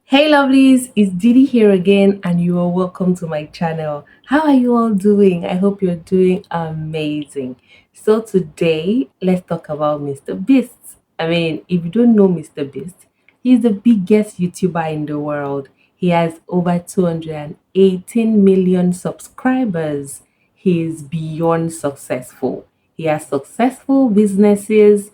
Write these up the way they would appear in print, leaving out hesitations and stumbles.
Hey lovelies, it's Didi here again and you are welcome to my channel. How are you all doing? I hope you're doing amazing. So today, let's talk about Mr. Beast. I mean, if you don't know Mr. Beast, he's the biggest YouTuber in the world. He has over 218 million subscribers. He is beyond successful. He has successful businesses,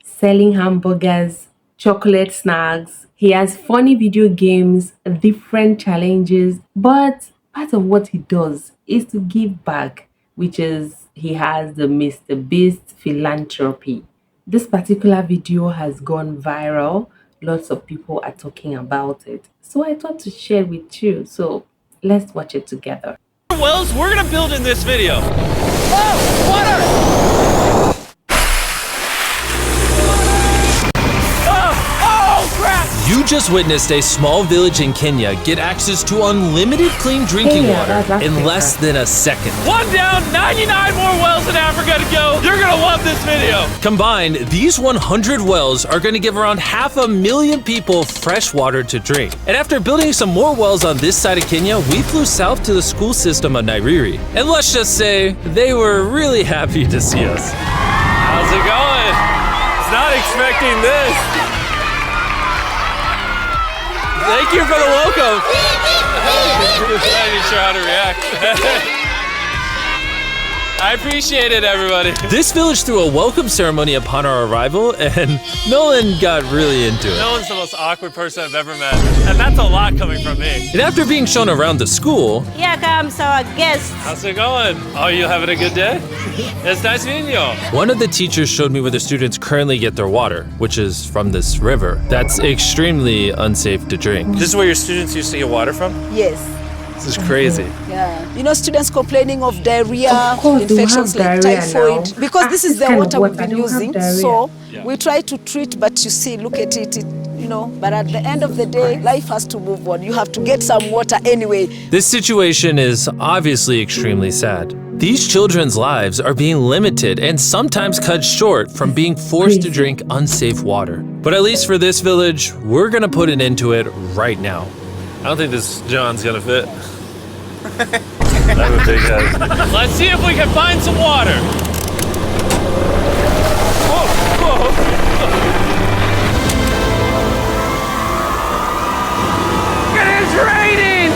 selling hamburgers, chocolate snacks. He has funny video games, different challenges, but part of what he does is to give back, which is he has the Mr. Beast philanthropy. This particular video has gone viral. Lots of people are talking about it. So I thought to share with you. So let's watch it together. Wells we're gonna build in this video. Oh, water! Oh, crap! You just witnessed a small village in Kenya get access to unlimited clean drinking Kenya, water that's in Africa. less than a second. One down, 99 more wells in Africa to go. You're gonna love this video. Combined, these 100 wells are gonna give around 500,000 people fresh water to drink. And after building some more wells on this side of Kenya, we flew south to the school system of Nairiri. And let's just say, they were really happy to see us. How's it going? Was not expecting this. Thank you for the welcome. I'm not even sure how to react. I appreciate it, everybody. This village threw a welcome ceremony upon our arrival, and Nolan got really into it. Nolan's the most awkward person I've ever met, and that's a lot coming from me. And after being shown around the school, Here comes our guest. how's it going? Oh, you having a good day? It's nice meeting you. One of the teachers showed me where the students currently get their water, which is from this river. That's extremely unsafe to drink. This is where your students used to get water from? Yes. This is crazy. Yeah. You know, students complaining of diarrhea, Of course, they will infections have like diarrhea typhoid. now. Because this is the Kind of water we've water, been they will have using. diarrhea. So Yeah. we try to treat, but you see, look at it, you know. But at the end of the day, life has to move on. You have to get some water anyway. This situation is obviously extremely sad. These children's lives are being limited and sometimes cut short from being forced to drink unsafe water. But at least for this village, we're gonna put an end to it right now. I don't think this John's gonna fit. I have a big head. Let's see if we can find some water. Whoa, whoa. It is raining!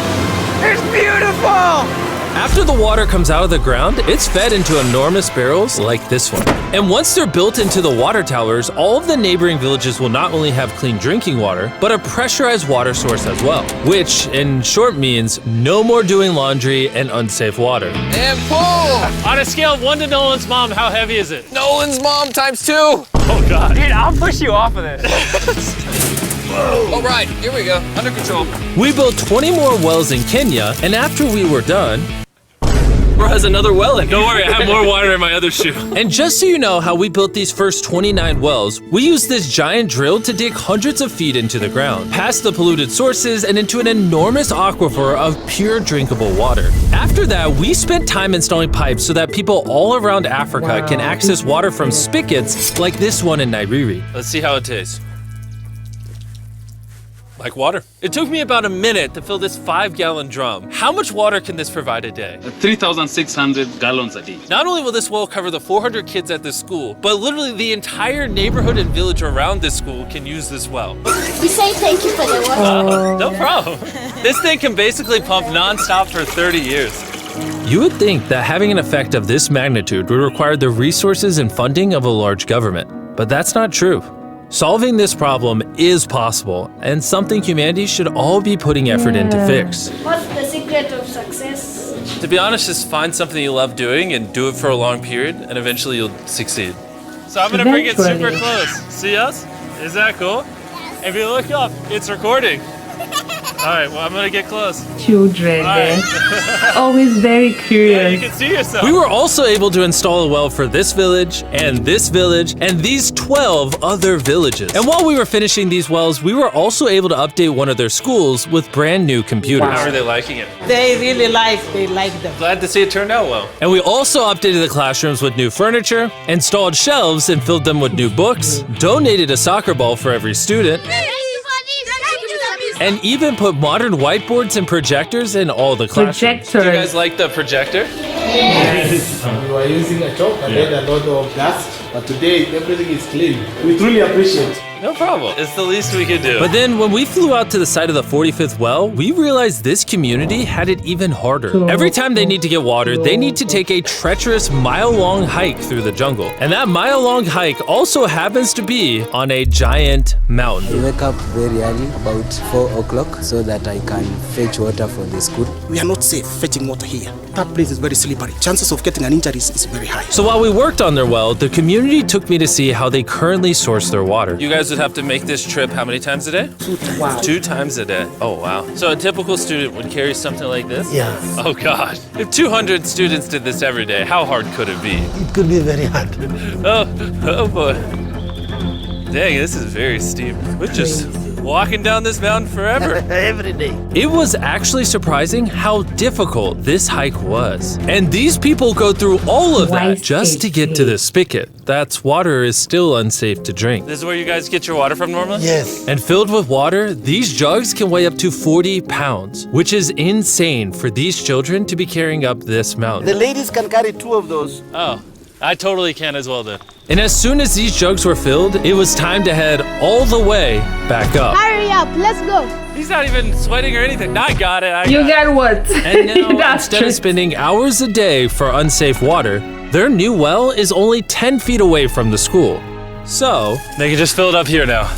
It's beautiful! After the water comes out of the ground, it's fed into enormous barrels like this one. And once they're built into the water towers, all of the neighboring villages will not only have clean drinking water, but a pressurized water source as well. Which, in short, means no more doing laundry and unsafe water. And pull! On a scale of 1 to Nolan's mom, how heavy is it? Nolan's mom times 2. Oh God. Dude, I'll push you off of it. All right, here we go. Under control. We built 20 more wells in Kenya, and after we were done, Bro has another well in here. don't worry, I have more water in my other shoe. And just so you know how we built these first 29 wells, we used this giant drill to dig hundreds of feet into the ground, past the polluted sources and into an enormous aquifer of pure drinkable water. After that, we spent time installing pipes so that people all around Africa Wow, can access water from this is spigots like this one in Nairiri. Let's see how it tastes. Like water. It took me about a minute to fill this 5-gallon drum. How much water can this provide a day? 3,600 gallons a day. Not only will this well cover the 400 kids at this school, but literally the entire neighborhood and village around this school can use this well. We say thank you for the water. No problem. This thing can basically pump non-stop for 30 years. You would think that having an effect of this magnitude would require the resources and funding of a large government, but that's not true. Solving this problem is possible, and something humanity should all be putting effort into fix. What's the secret of success? To be honest, just find something you love doing and do it for a long period, and eventually you'll succeed. So I'm gonna bring it super Eventually. close. See us? Is that cool? If you look up, it's recording. All right, well, I'm gonna get close. Children, Alright. always very Yeah, you curious. can see yourself. We were also able to install a well for this village, and these 12 other villages. And while we were finishing these wells, we were also able to update one of their schools with brand new computers. Wow. How are they liking it? They like them. Glad to see it turned out well. And we also updated the classrooms with new furniture, installed shelves and filled them with new books, donated a soccer ball for every student, Thank you for this. and even put modern whiteboards and projectors in all the classrooms. Projectors. Do you guys like the projector? We were using a chalk and then a lot of dust, but today everything is clean. We truly appreciate it. No problem. It's the least we could do. But then when we flew out to the site of the 45th well, we realized this community had it even harder. Every time they need to get water, they need to take a treacherous mile-long hike through the jungle. And that mile-long hike also happens to be on a giant mountain. I wake up very early, about 4 o'clock, so that I can fetch water for the school. We are not safe fetching water here. That place is very slippery. Chances of getting an injury is very high. So while we worked on their well, the community took me to see how they currently source their water. You guys would have to make this trip how many times a day? 2 times. Wow. 2 times a day. Oh, wow. So a typical student would carry something like this? Yeah. Oh, God. If 200 students did this every day, how hard could it be? It could be very hard. Oh boy. Dang, this is very steep. We're just walking down this mountain forever. Every day. It was actually surprising how difficult this hike was. And these people go through all of that just to get to the spigot. That's water is still unsafe to drink. This is where you guys get your water from normally? Yes. And filled with water, these jugs can weigh up to 40 pounds, which is insane for these children to be carrying up this mountain. The ladies can carry 2 of those. Oh, I totally can as well then. And as soon as these jugs were filled, it was time to head all the way back up. Hurry up, let's go. He's not even sweating or anything. I got it. You got what? And now, That's instead true. of spending hours a day for unsafe water, their new well is only 10 feet away from the school. So, they can just fill it up here now.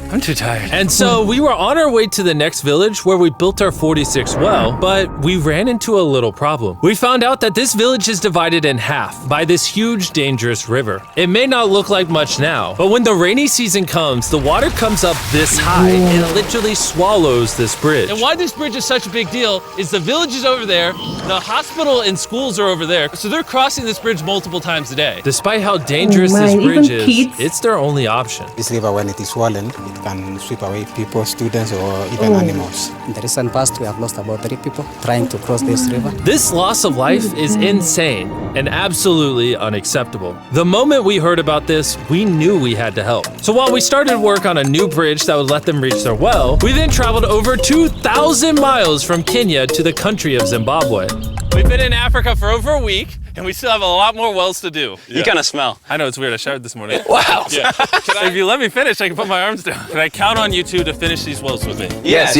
I'm too tired. And so we were on our way to the next village where we built our 46th well, but we ran into a little problem. We found out that this village is divided in half by this huge, dangerous river. It may not look like much now, but when the rainy season comes, the water comes up this high and literally swallows this bridge. And why this bridge is such a big deal is the village is over there, the hospital and schools are over there, so they're crossing this bridge multiple times a day. Despite how dangerous this bridge is, it's their only option. This river, when it is swollen, it can sweep away people, students, or even animals. In the recent past, we have lost about 3 people trying to cross this river. This loss of life is insane and absolutely unacceptable. The moment we heard about this, we knew we had to help. So while we started work on a new bridge that would let them reach their well, we then traveled over 2,000 miles from Kenya to the country of Zimbabwe. We've been in Africa for over a week, and we still have a lot more wells to do. You kind of smell. I know, it's weird. I showered this morning. Wow. Yeah. If you let me finish, I can put my arms down. Can I count on you two to finish these wells with me? Yes.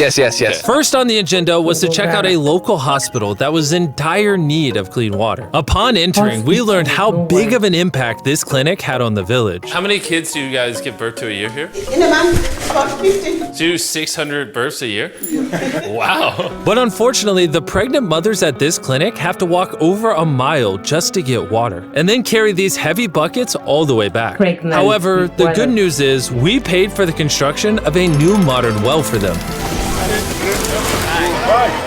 First on the agenda was to check out a local hospital that was in dire need of clean water. Upon entering, we learned how big of an impact this clinic had on the village. How many kids do you guys give birth to a year here? In a month, about 50. Do 600 births a year? Wow. But unfortunately, the pregnant mothers at this clinic have to walk over a mile just to get water, and then carry these heavy buckets all the way back. Pregnant However, the water. good news is we paid for the construction of a new modern well for them.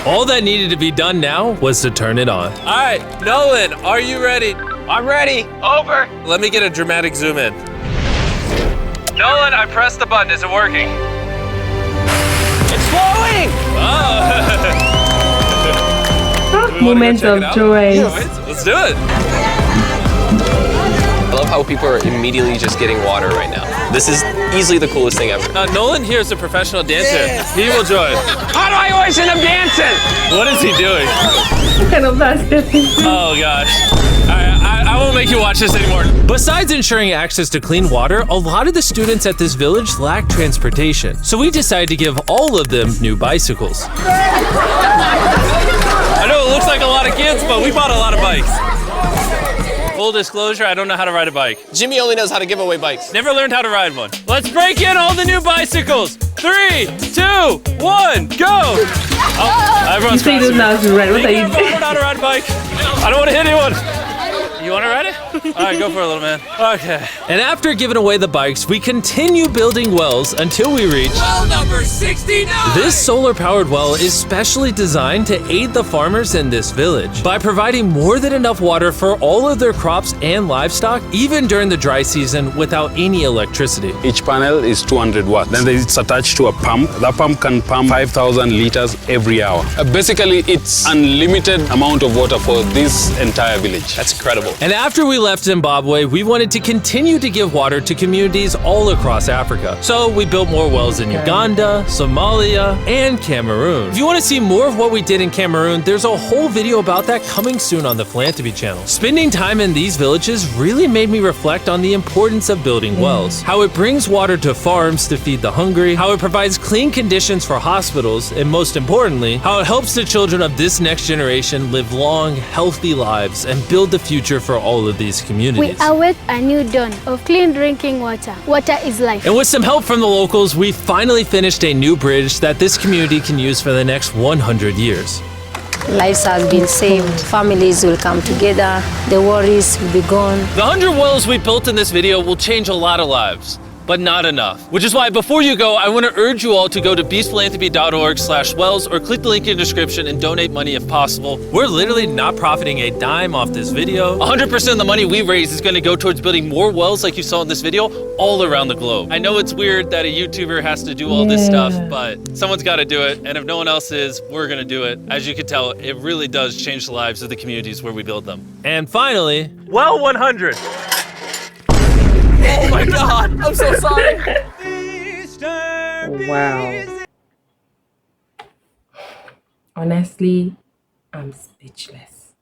All that needed to be done now was to turn it on. All right, Nolan, are you ready? I'm ready. Over. Let me get a dramatic zoom in. Nolan, I pressed the button. Is it working? It's flowing. Moment of joy. Let's do it. I love how people are immediately just getting water right now. This is easily the coolest thing ever. Nolan here is a professional dancer. He will join. How do I always end up dancing? What is he doing? What kind of basketball? Oh gosh. I won't make you watch this anymore. Besides ensuring access to clean water, a lot of the students at this village lack transportation. So we decided to give all of them new bicycles. I know it looks like a lot of kids, but we bought a lot of bikes. Full disclosure, I don't know how to ride a bike. Jimmy only knows how to give away bikes. Never learned how to ride one. Let's break in all the new bicycles. 3, 2, 1, go! Oh, everyone's You say you don't know how to ride. What are you I don't know how to ride a bike. I don't want to hit anyone. You want to ride it? All right, go for it, little man. Okay. And after giving away the bikes, we continue building wells until we reach Well number 69! This solar-powered well is specially designed to aid the farmers in this village by providing more than enough water for all of their crops and livestock, even during the dry season without any electricity. Each panel is 200 watts. Then it's attached to a pump. That pump can pump 5,000 liters every hour. Basically, it's unlimited amount of water for this entire village. That's incredible. And after we left Zimbabwe, we wanted to continue to give water to communities all across Africa. So we built more wells in Uganda, Somalia, and Cameroon. If you want to see more of what we did in Cameroon, there's a whole video about that coming soon on the Philanthropy channel. Spending time in these villages really made me reflect on the importance of building wells, how it brings water to farms to feed the hungry, how it provides clean conditions for hospitals, and most importantly, how it helps the children of this next generation live long, healthy lives and build the future for all of these communities. We await a new dawn of clean drinking water. Water is life. And with some help from the locals, we finally finished a new bridge that this community can use for the next 100 years. Lives have been saved, families will come together, the worries will be gone. The 100 wells we built in this video will change a lot of lives, but not enough. Which is why before you go, I want to urge you all to go to beastphilanthropy.org/wells or click the link in the description and donate money if possible. We're literally not profiting a dime off this video. 100% of the money we raise is going to go towards building more wells like you saw in this video all around the globe. I know it's weird that a YouTuber has to do all this stuff, but someone's got to do it. And if no one else is, we're going to do it. As you can tell, it really does change the lives of the communities where we build them. And finally, well 100. Oh my God, I'm so sorry. Wow. Honestly, I'm speechless.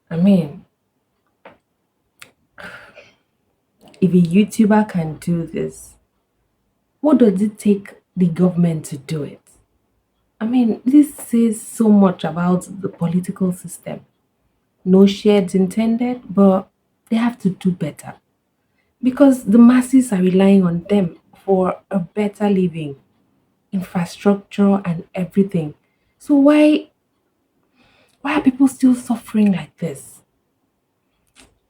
I mean, if a YouTuber can do this, what does it take the government to do it? I mean, this says so much about the political system. No shades intended, but they have to do better. Because the masses are relying on them for a better living, infrastructure, and everything. So why are people still suffering like this?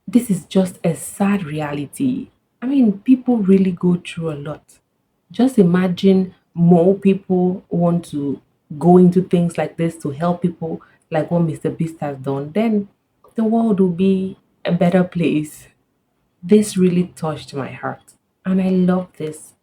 This is just a sad reality. I mean, people really go through a lot. Just imagine more people want to go into things like this to help people like what Mr. Beast has done. Then the world will be a better place. This really touched my heart, and I love this.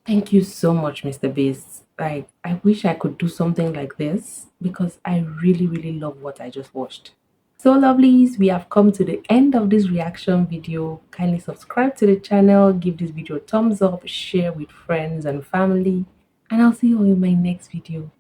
Thank you so much, Mr. Beast. Like, I wish I could do something like this because I really, really love what I just watched. So lovelies, we have come to the end of this reaction video. Kindly subscribe to the channel, give this video a thumbs up, share with friends and family, and I'll see you all in my next video.